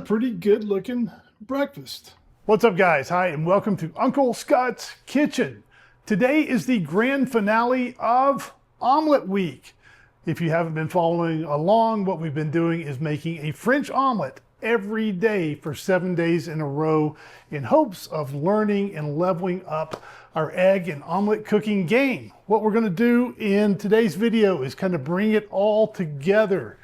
Pretty good looking breakfast. What's up, guys? Hi, and welcome to Uncle Scott's Kitchen. Today is the grand finale of Omelette Week. If you haven't been following along, what we've been doing is making a French omelet every day for 7 days in a row in hopes of learning and leveling up our egg and omelet cooking game. What we're going to do in today's video is kind of bring it all together.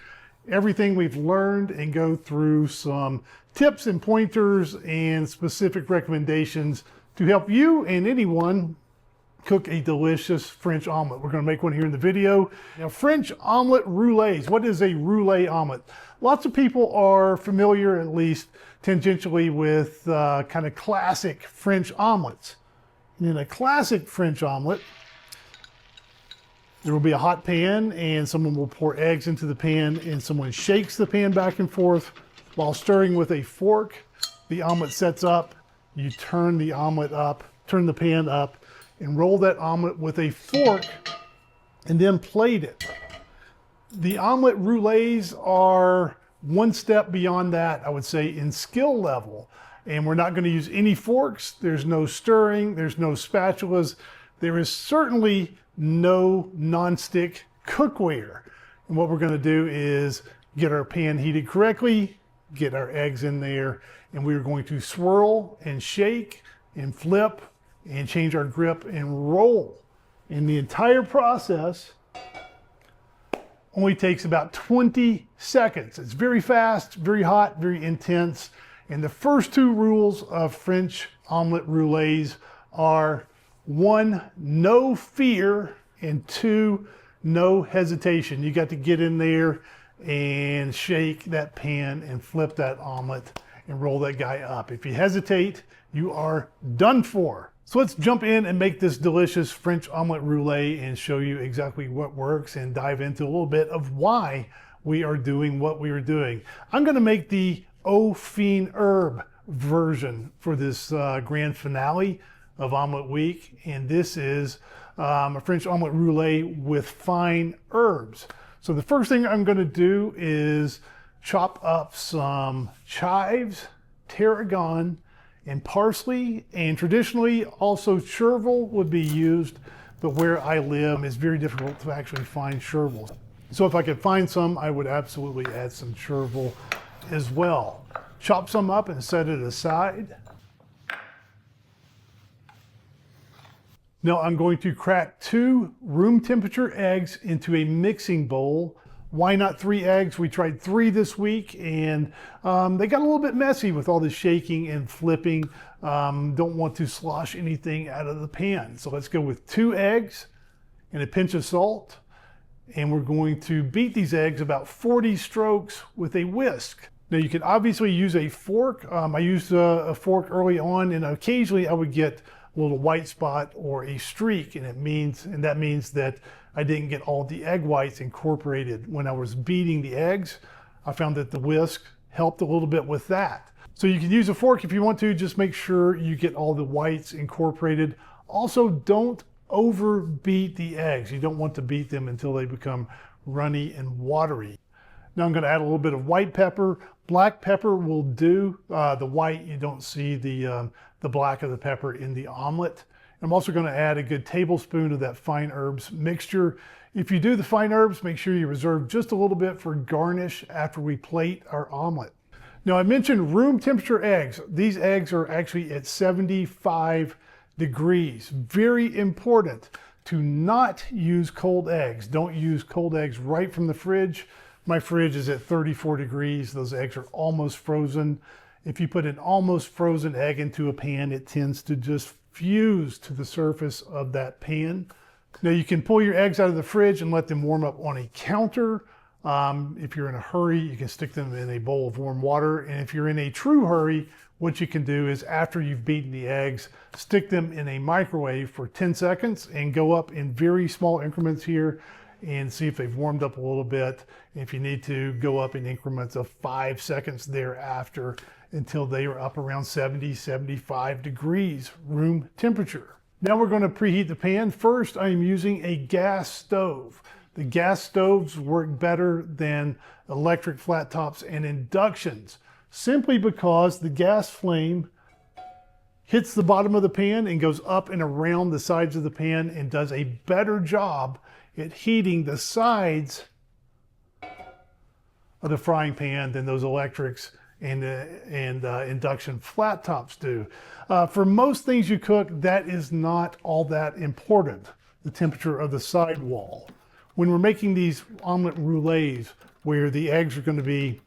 Everything we've learned and go through some tips and pointers and specific recommendations to help you and anyone cook a delicious French omelet. We're going to make one here in the video. Now, French omelet roulés. What is a roulé omelet? Lots of people are familiar, at least tangentially, with kind of classic French omelets. And in a classic French omelet, there will be a hot pan and someone will pour eggs into the pan and someone shakes the pan back and forth while stirring with a fork. The omelet sets up, you turn the omelet up, turn the pan up, and roll that omelet with a fork and then plate it. The omelet roulés are one step beyond that, I would say, in skill level. And we're not going to use any forks. There's no stirring, there's no spatulas. There is certainly no non-stick cookware. And what we're going to do is get our pan heated correctly, get our eggs in there, and we're going to swirl and shake and flip and change our grip and roll. And the entire process only takes about 20 seconds. It's very fast, very hot, very intense. And the first two rules of French omelet roulés are: 1, no fear, and 2, no hesitation. You got to get in there and shake that pan and flip that omelet and roll that guy up. If you hesitate, you are done for. So let's jump in and make this delicious French omelet roulé and show you exactly what works and dive into a little bit of why we are doing what we are doing. I'm going to make the au fin herbe version for this grand finale of Omelette Week, and this is a French omelet roulé with fine herbs. So the first thing I'm going to do is chop up some chives, tarragon, and parsley, and traditionally also chervil would be used, but where I live it's very difficult to actually find chervil. So if I could find some, I would absolutely add some chervil as well. Chop some up and set it aside. Now I'm going to crack 2 room temperature eggs into a mixing bowl. Why not 3 eggs? We tried 3 this week and they got a little bit messy with all the shaking and flipping. Don't want to slosh anything out of the pan. So let's go with 2 eggs and a pinch of salt. And we're going to beat these eggs about 40 strokes with a whisk. Now you can obviously use a fork. I used a fork early on, and occasionally I would get a little white spot or a streak, and that means that I didn't get all the egg whites incorporated when I was beating the eggs. I found that the whisk helped a little bit with that. So you can use a fork if you want to, just make sure you get all the whites incorporated. Also, don't overbeat the eggs. You don't want to beat them until they become runny and watery. Now I'm going to add a little bit of white pepper. Black pepper will do. The white, you don't see the black of the pepper in the omelet. I'm also going to add a good tablespoon of that fine herbs mixture. If you do the fine herbs, make sure you reserve just a little bit for garnish after we plate our omelet. Now I mentioned room temperature eggs. These eggs are actually at 75 degrees. Very important to not use cold eggs. Don't use cold eggs right from the fridge. My fridge is at 34 degrees. Those eggs are almost frozen. If you put an almost frozen egg into a pan, it tends to just fuse to the surface of that pan. Now you can pull your eggs out of the fridge and let them warm up on a counter. If you're in a hurry, you can stick them in a bowl of warm water. And if you're in a true hurry, what you can do is after you've beaten the eggs, stick them in a microwave for 10 seconds and go up in very small increments here and see if they've warmed up a little bit. If you need to, go up in increments of 5 seconds thereafter until they are up around 70, 75 degrees room temperature. Now we're going to preheat the pan. First, I'm using a gas stove. The gas stoves work better than electric flat tops and inductions. simply because the gas flame hits the bottom of the pan and goes up and around the sides of the pan and does a better job at heating the sides of the frying pan than those electrics and induction flat tops do. For most things you cook, that is not all that important, the temperature of the sidewall. When we're making these omelet roulées, where the eggs are going to be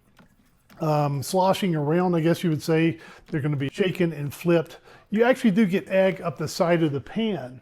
sloshing around, I guess you would say, they're going to be shaken and flipped, you actually do get egg up the side of the pan.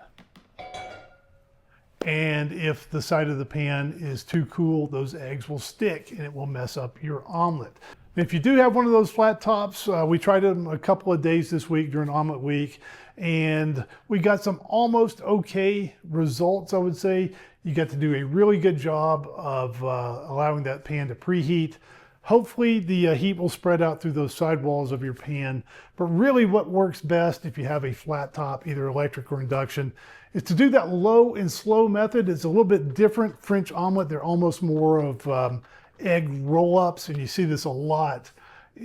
And if the side of the pan is too cool, those eggs will stick and it will mess up your omelet. If you do have one of those flat tops, we tried them a couple of days this week during omelet week, and we got some almost okay results, I would say. You got to do a really good job of allowing that pan to preheat. Hopefully the heat will spread out through those sidewalls of your pan. But really what works best if you have a flat top, either electric or induction, is to do that low and slow method. It's a little bit different French omelet. They're almost more of egg roll-ups, and you see this a lot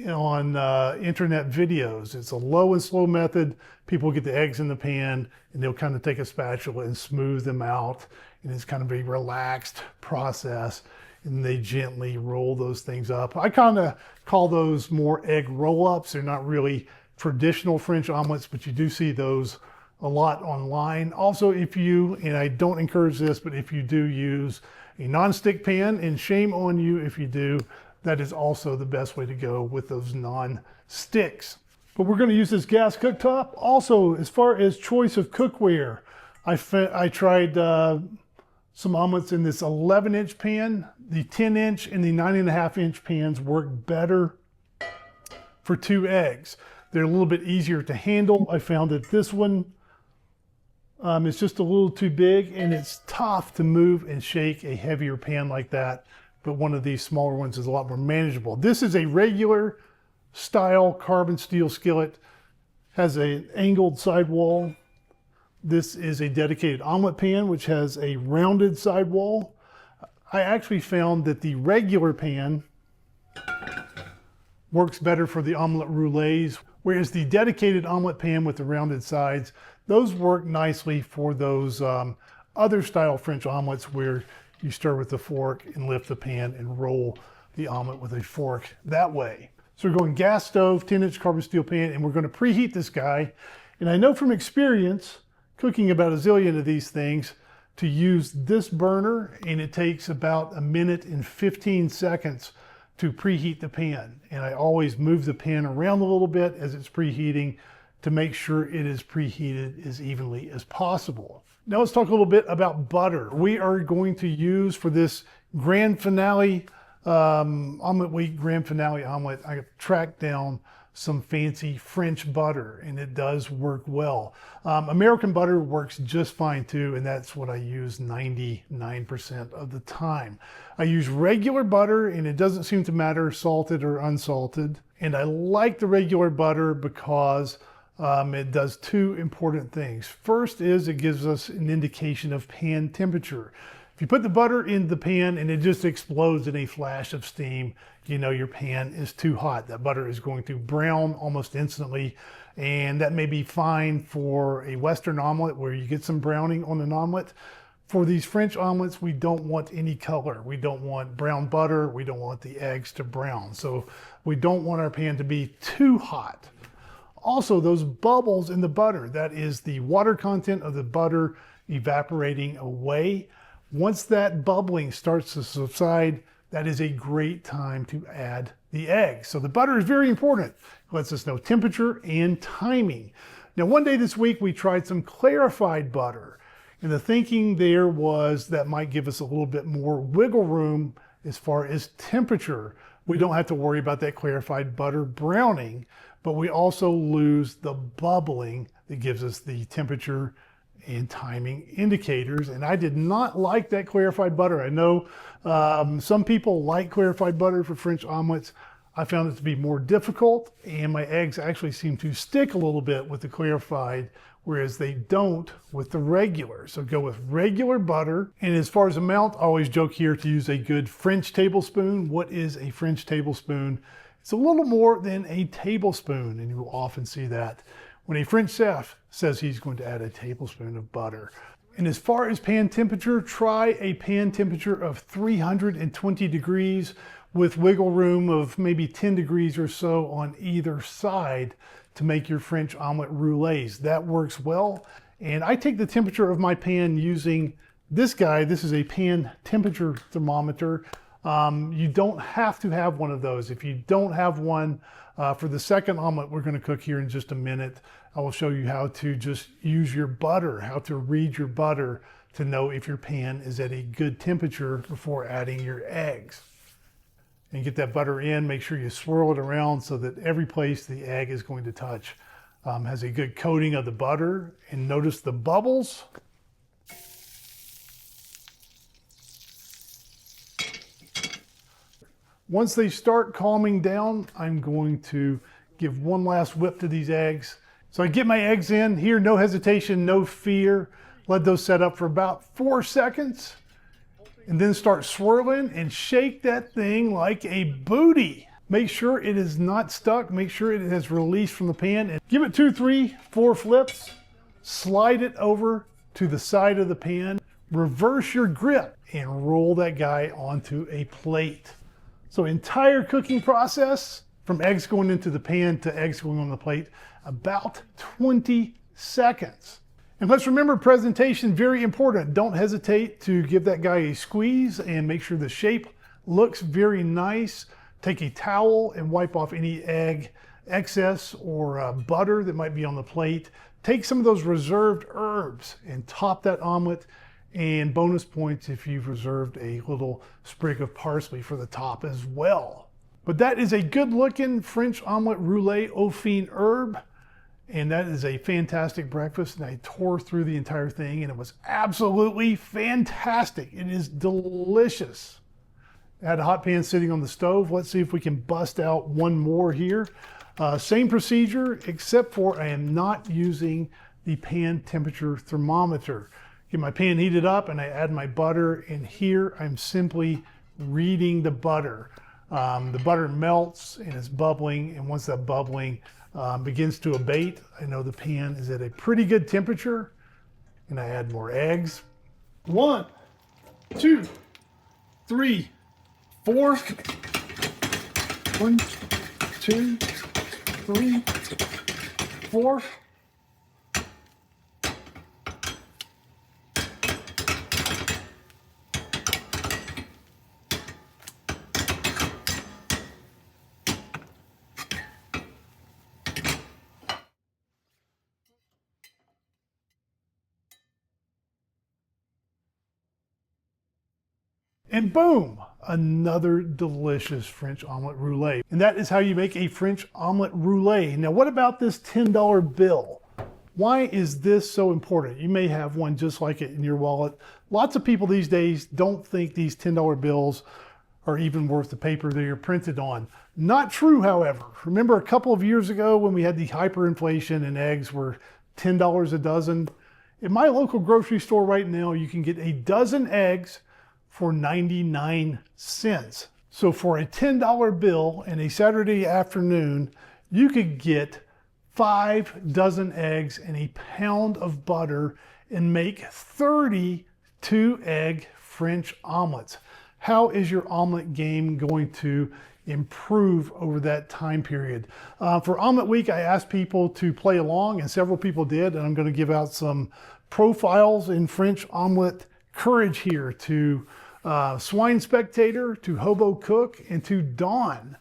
on internet videos. It's a low and slow method. People get the eggs in the pan and they'll kind of take a spatula and smooth them out, and it's kind of a relaxed process, and they gently roll those things up. I kind of call those more egg roll-ups. They're not really traditional French omelets, but you do see those a lot online. Also, if you, and I don't encourage this, but if you do use a non-stick pan, and shame on you if you do, that is also the best way to go with those non-sticks. But we're going to use this gas cooktop. Also, as far as choice of cookware, I tried some omelets in this 11-inch pan. The 10-inch and the 9.5-inch pans work better for 2 eggs. They're a little bit easier to handle. I found that this one is just a little too big, and it's tough to move and shake a heavier pan like that. But one of these smaller ones is a lot more manageable. This is a regular style carbon steel skillet, has an angled sidewall. This is a dedicated omelet pan, which has a rounded sidewall. I actually found that the regular pan works better for the omelet roulées, whereas the dedicated omelet pan with the rounded sides, those work nicely for those other style French omelets where you start with the fork and lift the pan and roll the omelet with a fork that way. So we're going gas stove, 10-inch carbon steel pan, and we're going to preheat this guy. And I know from experience, cooking about a zillion of these things, to use this burner, and it takes about 1 minute and 15 seconds to preheat the pan. And I always move the pan around a little bit as it's preheating to make sure it is preheated as evenly as possible. Now let's talk a little bit about butter. We are going to use, for this grand finale, omelet week grand finale omelet, I tracked down some fancy French butter, and it does work well. American butter works just fine too, and that's what I use 99% of the time. I use regular butter, and it doesn't seem to matter salted or unsalted. And I like the regular butter because it does 2 important things. First is it gives us an indication of pan temperature. If you put the butter in the pan and it just explodes in a flash of steam, you know your pan is too hot. That butter is going to brown almost instantly, and that may be fine for a Western omelet where you get some browning on an omelet. For these French omelets, we don't want any color. We don't want brown butter. We don't want the eggs to brown. So we don't want our pan to be too hot. Also, those bubbles in the butter, that is the water content of the butter evaporating away. Once that bubbling starts to subside, that is a great time to add the eggs. So the butter is very important. It lets us know temperature and timing. Now, one day this week, we tried some clarified butter. And the thinking there was that might give us a little bit more wiggle room as far as temperature. We don't have to worry about that clarified butter browning, but we also lose the bubbling that gives us the temperature and timing indicators. And I did not like that clarified butter. I know some people like clarified butter for French omelets. I found it to be more difficult, and my eggs actually seem to stick a little bit with the clarified, whereas they don't with the regular. So go with regular butter. And as far as amount, I always joke here to use a good French tablespoon. What is a French tablespoon? It's a little more than a tablespoon, and you will often see that when a French chef says he's going to add a tablespoon of butter. And as far as pan temperature, try a pan temperature of 320 degrees with wiggle room of maybe 10 degrees or so on either side to make your French omelet roulets. That works well. And I take the temperature of my pan using this guy. This is a pan temperature thermometer. You don't have to have one of those. If you don't have one, for the second omelet we're going to cook here in just a minute, I will show you how to just use your butter, how to read your butter to know if your pan is at a good temperature before adding your eggs. And get that butter in, make sure you swirl it around so that every place the egg is going to touch has a good coating of the butter. And notice the bubbles. Once they start calming down, I'm going to give one last whip to these eggs. So I get my eggs in here, no hesitation, no fear. Let those set up for about 4 seconds and then start swirling and shake that thing like a booty. Make sure it is not stuck. Make sure it has released from the pan. And give it 2, 3, 4 flips. Slide it over to the side of the pan. Reverse your grip and roll that guy onto a plate. So entire cooking process, from eggs going into the pan to eggs going on the plate, about 20 seconds. And let's remember, presentation, very important. Don't hesitate to give that guy a squeeze and make sure the shape looks very nice. Take a towel and wipe off any egg excess or butter that might be on the plate. Take some of those reserved herbs and top that omelet. And bonus points if you've reserved a little sprig of parsley for the top as well. But that is a good looking French omelet roulette au fin herb. And that is a fantastic breakfast. And I tore through the entire thing and it was absolutely fantastic. It is delicious. I had a hot pan sitting on the stove. Let's see if we can bust out one more here. Same procedure, except for I am not using the pan temperature thermometer. Get my pan heated up and I add my butter, and here I'm simply reading the butter. The butter melts and it's bubbling, and once that bubbling begins to abate, I know the pan is at a pretty good temperature, and I add more eggs. 1, 2, 3, 4. 1, 2, 3, 4. And boom, another delicious French omelet roulette. And that is how you make a French omelet roulette. Now, what about this $10 bill? Why is this so important? You may have one just like it in your wallet. Lots of people these days don't think these $10 bills are even worth the paper they are printed on. Not true, however. Remember a couple of years ago when we had the hyperinflation and eggs were $10 a dozen? In my local grocery store right now, you can get a dozen eggs for 99 cents. So for a $10 bill and a Saturday afternoon, you could get 5 dozen eggs and a pound of butter and make 32 egg French omelets. How is your omelet game going to improve over that time period? For Omelet Week, I asked people to play along, and several people did, and I'm going to give out some profiles in French omelet courage here to Swine Spectator, to Hobo Cook, and to Dawn.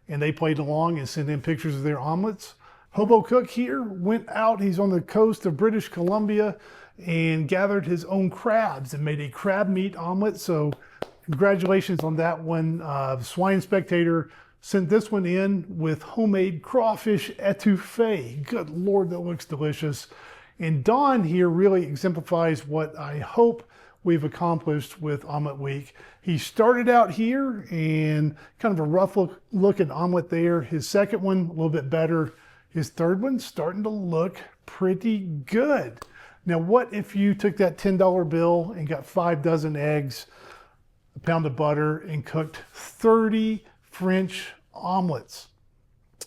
And they played along and sent in pictures of their omelets. Hobo Cook here went out, he's on the coast of British Columbia, and gathered his own crabs and made a crab meat omelet. So congratulations on that one. Swine Spectator sent this one in with homemade crawfish etouffee. Good Lord, that looks delicious. And Dawn here really exemplifies what I hope we've accomplished with Omelet Week. He started out here and kind of a rough looking omelet there. His second one, a little bit better. His third one starting to look pretty good. Now, what if you took that $10 bill and got 5 dozen eggs, a pound of butter, and cooked 30 French omelets?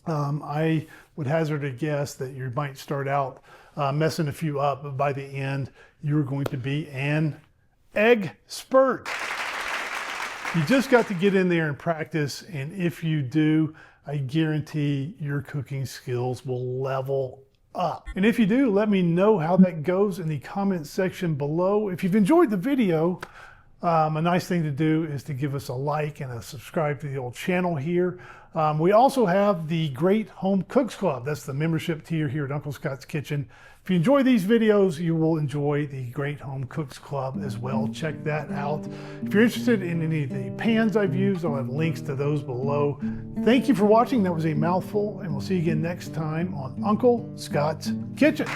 I would hazard a guess that you might start out messing a few up, but by the end, you're going to be an egg spurt. You just got to get in there and practice, and if you do, I guarantee your cooking skills will level up. And if you do, let me know how that goes in the comment section below. If you've enjoyed the video, a nice thing to do is to give us a like and a subscribe to the old channel here. We also have the Great Home Cooks Club. That's the membership tier here at Uncle Scott's Kitchen. If you enjoy these videos, you will enjoy the Great Home Cooks Club as well. Check that out. If you're interested in any of the pans I've used, I'll have links to those below. Thank you for watching. That was a mouthful, and we'll see you again next time on Uncle Scott's Kitchen.